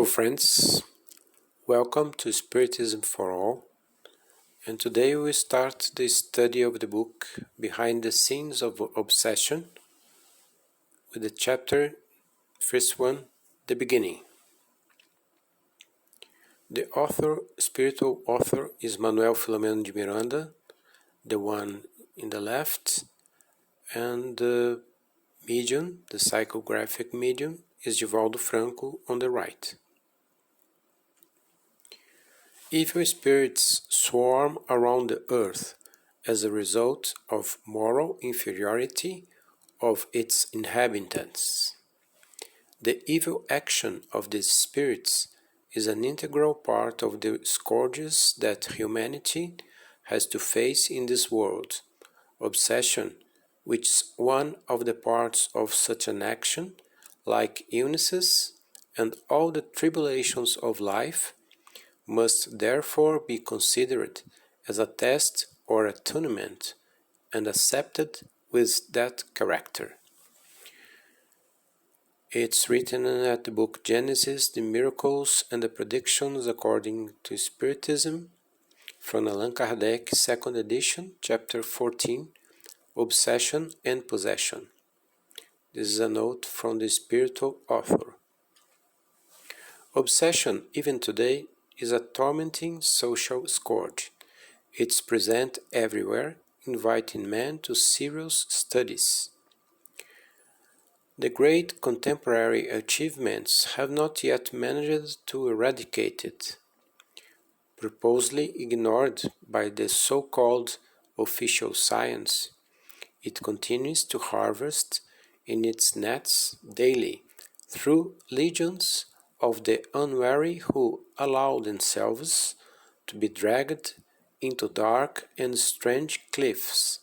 Hello friends, welcome to Spiritism for All, and today we start the study of the book Behind the Scenes of Obsession with the chapter, first one, The Beginning. The spiritual author is Manoel Philomeno de Miranda, the one in the left, and the medium, the psychographic medium, is Divaldo Franco on the right. Evil spirits swarm around the earth as a result of moral inferiority of its inhabitants. The evil action of these spirits is an integral part of the scourges that humanity has to face in this world. Obsession, which is one of the parts of such an action, like illnesses and all the tribulations of life, must therefore be considered as a test or attunement and accepted with that character. It's written at the book Genesis, the Miracles and the Predictions According to Spiritism, from Allan Kardec, 2nd edition, chapter 14, Obsession and Possession. This is a note from the spiritual author. Obsession, even today, is a tormenting social scourge. It's present everywhere, inviting men to serious studies. The great contemporary achievements have not yet managed to eradicate it. Purposely ignored by the so-called official science, it continues to harvest in its nets daily through legions of the unwary who allow themselves to be dragged into dark and strange cliffs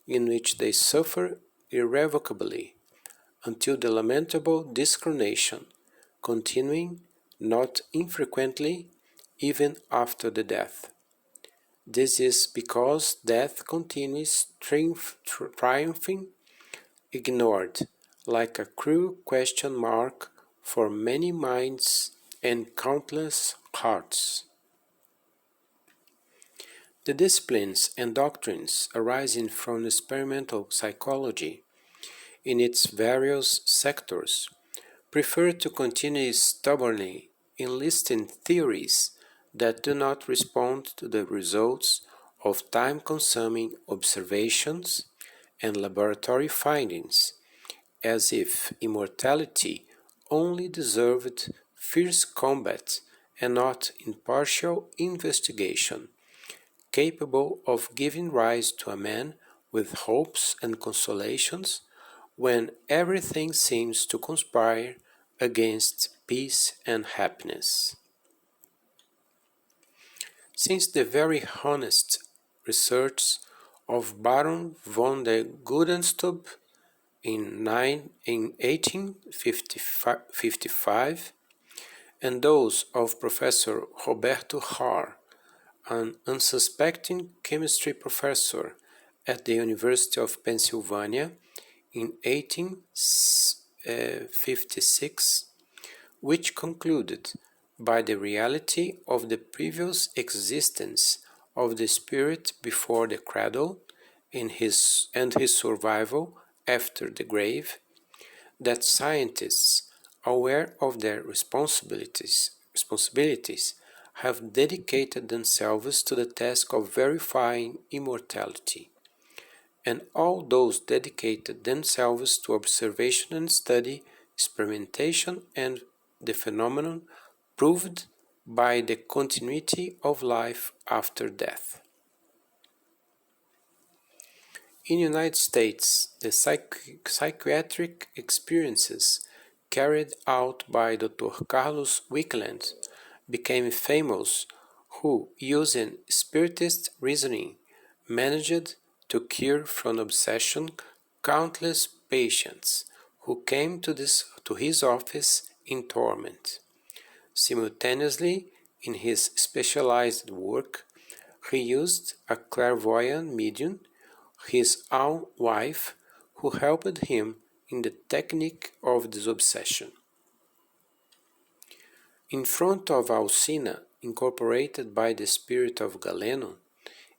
in which they suffer irrevocably until the lamentable discarnation, continuing not infrequently even after the death. This is because death continues triumphing, ignored, like a cruel question mark for many minds and countless hearts. The disciplines and doctrines arising from experimental psychology in its various sectors prefer to continue stubbornly enlisting theories that do not respond to the results of time-consuming observations and laboratory findings, as if immortality only deserved fierce combat and not impartial investigation, capable of giving rise to a man with hopes and consolations when everything seems to conspire against peace and happiness. Since the very honest research of Baron von der Guldenstube in 1855 and those of Professor Roberto Haar, an unsuspecting chemistry professor at the University of Pennsylvania in 1856, which concluded by the reality of the previous existence of the spirit before the cradle and his survival after the grave, that scientists, aware of their responsibilities, have dedicated themselves to the task of verifying immortality, and all those dedicated themselves to observation and study, experimentation, and the phenomenon proved by the continuity of life after death. In the United States, the psychiatric experiences carried out by Dr. Carlos Wickland became famous, who, using Spiritist reasoning, managed to cure from obsession countless patients who came to his office in torment. Simultaneously, in his specialized work, he used a clairvoyant medium, his own wife, who helped him in the technique of disobsession. In front of Alcina, incorporated by the spirit of Galeno,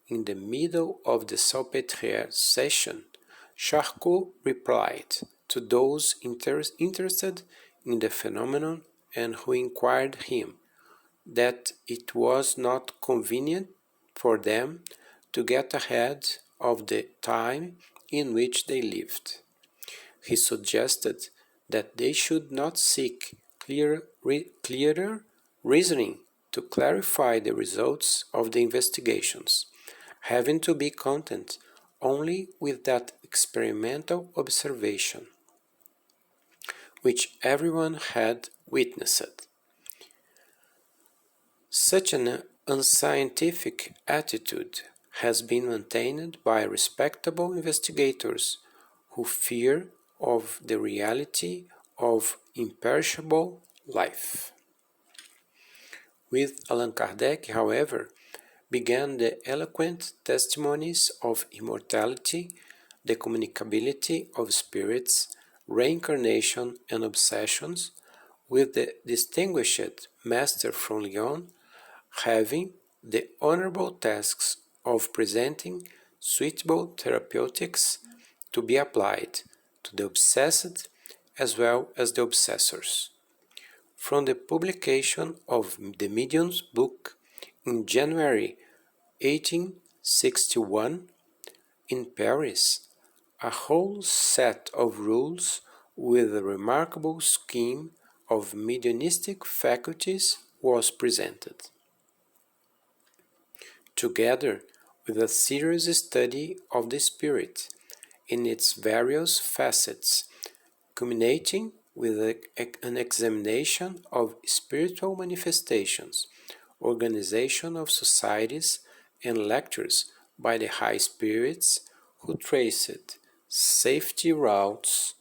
in the middle of the Salpêtrière session, Charcot replied to those interested in the phenomenon and who inquired him that it was not convenient for them to get ahead of the time in which they lived. He suggested that they should not seek clearer reasoning to clarify the results of the investigations, having to be content only with that experimental observation which everyone had witnessed. Such an unscientific attitude has been maintained by respectable investigators who fear of the reality of imperishable life. With Allan Kardec, however, began the eloquent testimonies of immortality, the communicability of spirits, reincarnation and obsessions, with the distinguished master from Lyon having the honorable tasks of presenting suitable therapeutics to be applied to the obsessed as well as the obsessors. From the publication of the Medium's book in January 1861 in Paris, a whole set of rules with a remarkable scheme of mediumistic faculties was presented, together with a serious study of the spirit in its various facets, culminating with an examination of spiritual manifestations, organization of societies, and lectures by the high spirits who traced safety routes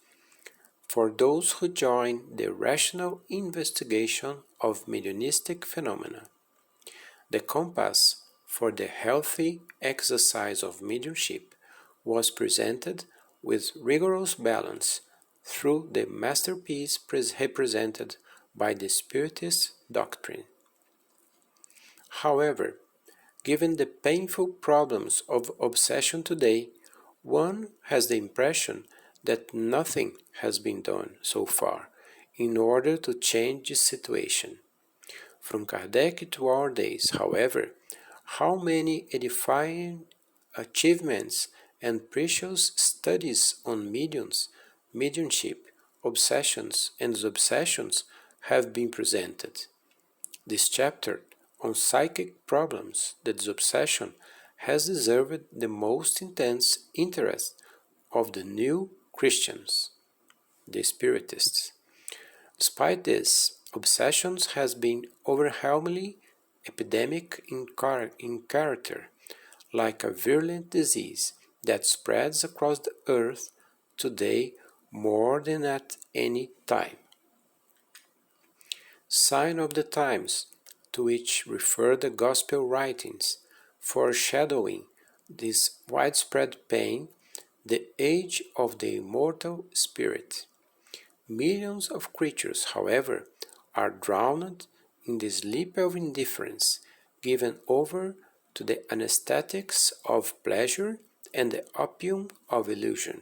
for those who join the rational investigation of mediumistic phenomena. The compass for the healthy exercise of mediumship was presented with rigorous balance through the masterpiece represented by the Spiritist doctrine. However, given the painful problems of obsession today, one has the impression that nothing has been done so far in order to change the situation. From Kardec to our days, however, how many edifying achievements and precious studies on mediums, mediumship, obsessions, and disobsessions have been presented. This chapter on psychic problems, the disobsession, has deserved the most intense interest of the new Christians, the Spiritists. Despite this, obsessions has been overwhelmingly epidemic in character, like a virulent disease that spreads across the earth today more than at any time. Sign of the times, to which refer the Gospel writings, foreshadowing this widespread pain, the age of the immortal spirit. Millions of creatures, however, are drowned in the sleep of indifference, given over to the anesthetics of pleasure and the opium of illusion,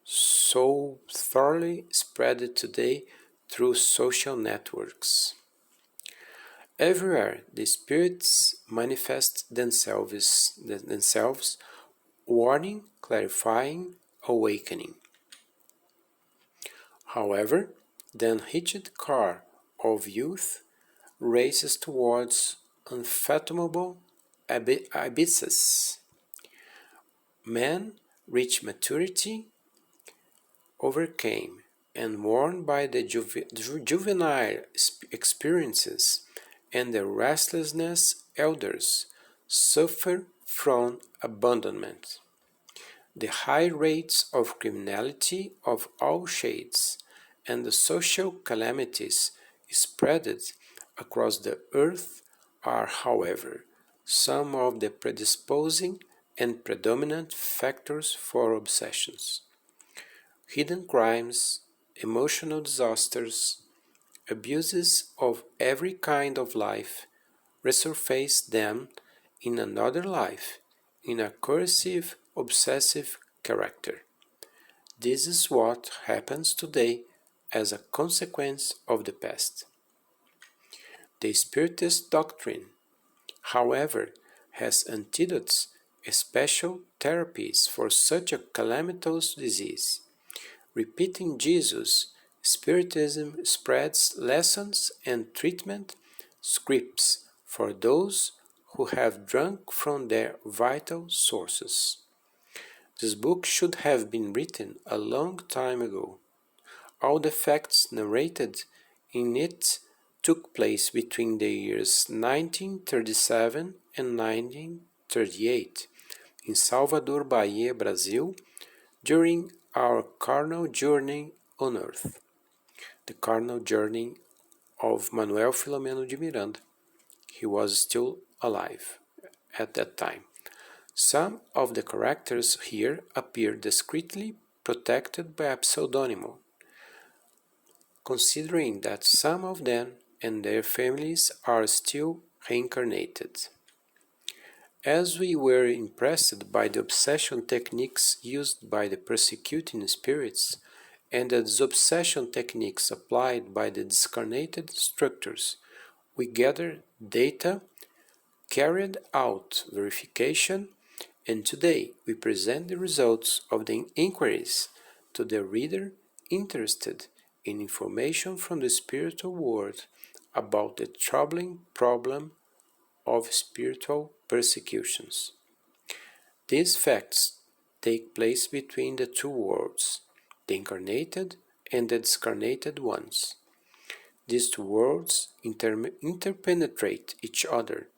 so thoroughly spread today through social networks. Everywhere the spirits manifest themselves, warning, clarifying, awakening. However, the unhitched car of youth races towards unfathomable abysses. Men reach maturity, overcame, and worn by the juvenile experiences and the restlessness elders suffer from abandonment. The high rates of criminality of all shades and the social calamities spread across the earth are, however, some of the predisposing and predominant factors for obsessions. Hidden crimes, emotional disasters, Abuses of every kind of life resurface them in another life in a cursive, obsessive character. This is what happens today as a consequence of the past. The Spiritist doctrine, however, has antidotes, special therapies for such a calamitous disease. Repeating Jesus, Spiritism spreads lessons and treatment scripts for those who have drunk from their vital sources. This book should have been written a long time ago. All the facts narrated in it took place between the years 1937 and 1938 in Salvador, Bahia, Brazil, during our carnal journey on earth, the carnal journey of Manoel Philomeno de Miranda. He was still alive at that time. Some of the characters here appear discreetly protected by a pseudonym, considering that some of them and their families are still reincarnated. As we were impressed by the obsession techniques used by the persecuting spirits and the disobsession techniques applied by the discarnated structures, we gathered data, carried out verification, and today we present the results of the inquiries to the reader interested in information from the spiritual world about the troubling problem of spiritual persecutions. These facts take place between the two worlds, the incarnated and the discarnated ones. These two worlds interpenetrate each other,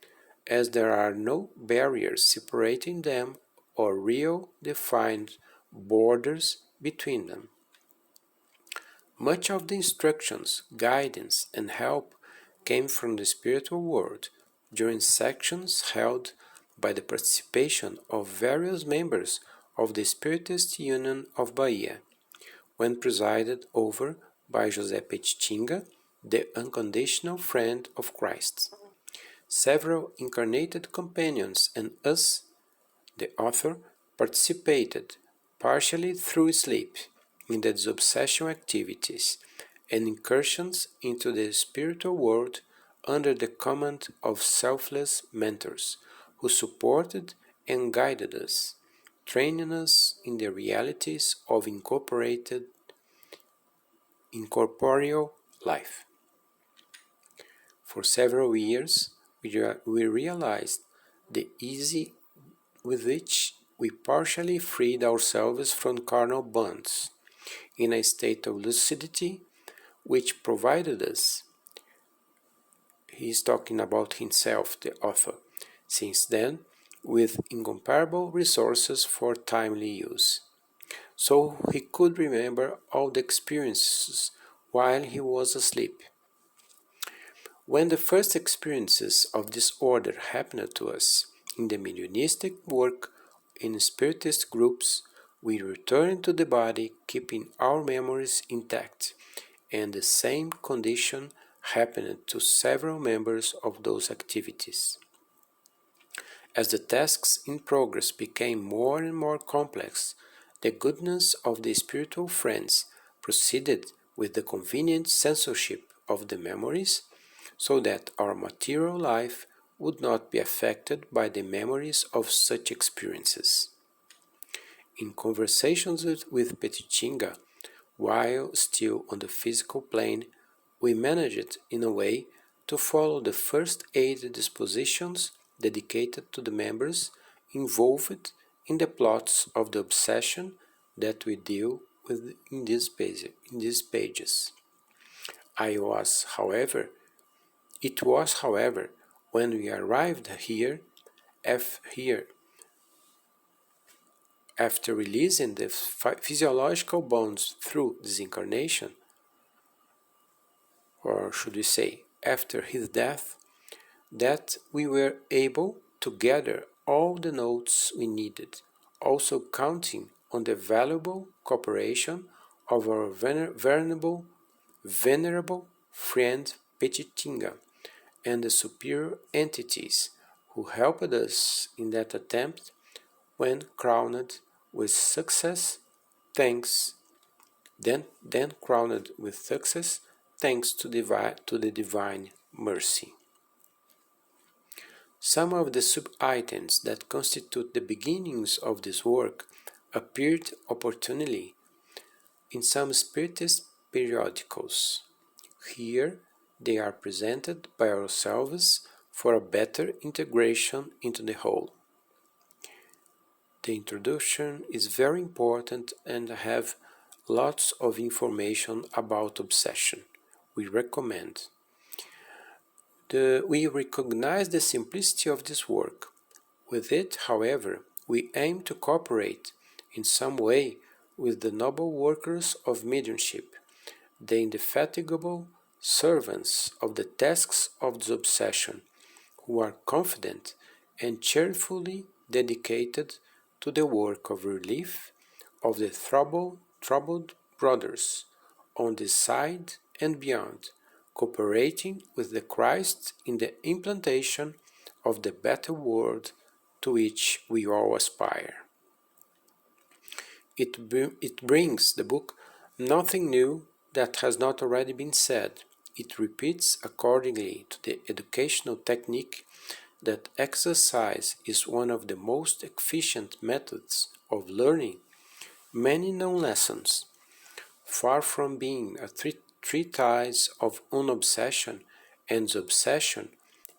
as there are no barriers separating them or real defined borders between them. Much of the instructions, guidance, and help came from the spiritual world during sections held by the participation of various members of the Spiritist Union of Bahia, when presided over by José Petitinga, the unconditional friend of Christ. Several incarnated companions and us, the author, participated, partially through sleep, in the disobsession activities and incursions into the spiritual world under the command of selfless mentors who supported and guided us, training us in the realities of incorporeal life. For several years, we realized the ease with which we partially freed ourselves from carnal bonds in a state of lucidity which provided us. He is talking about himself, the author, since then, with incomparable resources for timely use. So he could remember all the experiences while he was asleep. When the first experiences of this order happened to us in the mediumistic work in Spiritist groups, we returned to the body keeping our memories intact, and the same condition happened to several members of those activities. As the tasks in progress became more and more complex, the goodness of the spiritual friends proceeded with the convenient censorship of the memories, so that our material life would not be affected by the memories of such experiences. In conversations with Petitinga, while still on the physical plane, we managed in a way to follow the first aid dispositions dedicated to the members involved in the plots of the obsession that we deal with in these pages. It was, however, when we arrived here, after releasing the physiological bonds through disincarnation, or should we say, after his death, that we were able to gather all the notes we needed, also counting on the valuable cooperation of our venerable friend Petitinga, and the superior entities who helped us in that attempt when crowned with success thanks crowned with success thanks to the divine mercy. Some of the sub-items that constitute the beginnings of this work appeared opportunely in some Spiritist periodicals. Here they are presented by ourselves for a better integration into the whole. The introduction is very important and have lots of information about obsession. We recommend. We recognize the simplicity of this work. With it, however, we aim to cooperate in some way with the noble workers of mediumship, the indefatigable servants of the tasks of this obsession, who are confident and cheerfully dedicated to the work of relief of the troubled brothers on this side and beyond, cooperating with the Christ in the implantation of the better world to which we all aspire. It brings, the book, nothing new that has not already been said. It repeats accordingly to the educational technique that exercise is one of the most efficient methods of learning many known lessons. Far from being a treatise of unobsession and obsession,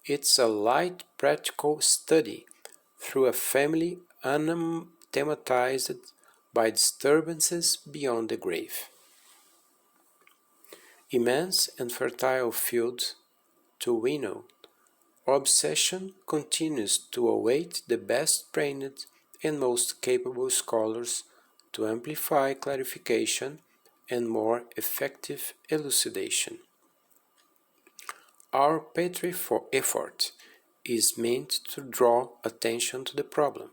it's a light practical study through a family unathematized by disturbances beyond the grave. Immense and fertile field to winnow, obsession continues to await the best trained and most capable scholars to amplify clarification and more effective elucidation. Our petty effort is meant to draw attention to the problem.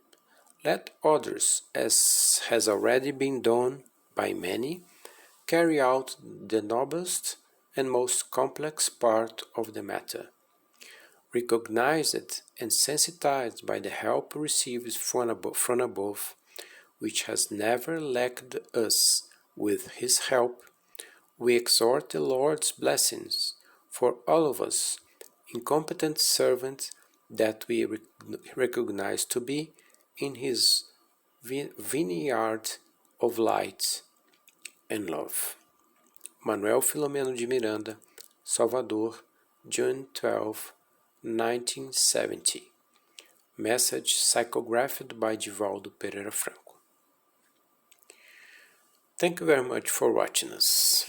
Let others, as has already been done by many, carry out the noblest and most complex part of the matter. Recognized and sensitized by the help received from above, which has never lacked us with his help, we exhort the Lord's blessings for all of us, incompetent servants that we recognize to be in his vineyard of light and love. Manoel Philomeno de Miranda, Salvador, June 12, 1970. Message psychographed by Divaldo Pereira Franco. Thank you very much for watching us.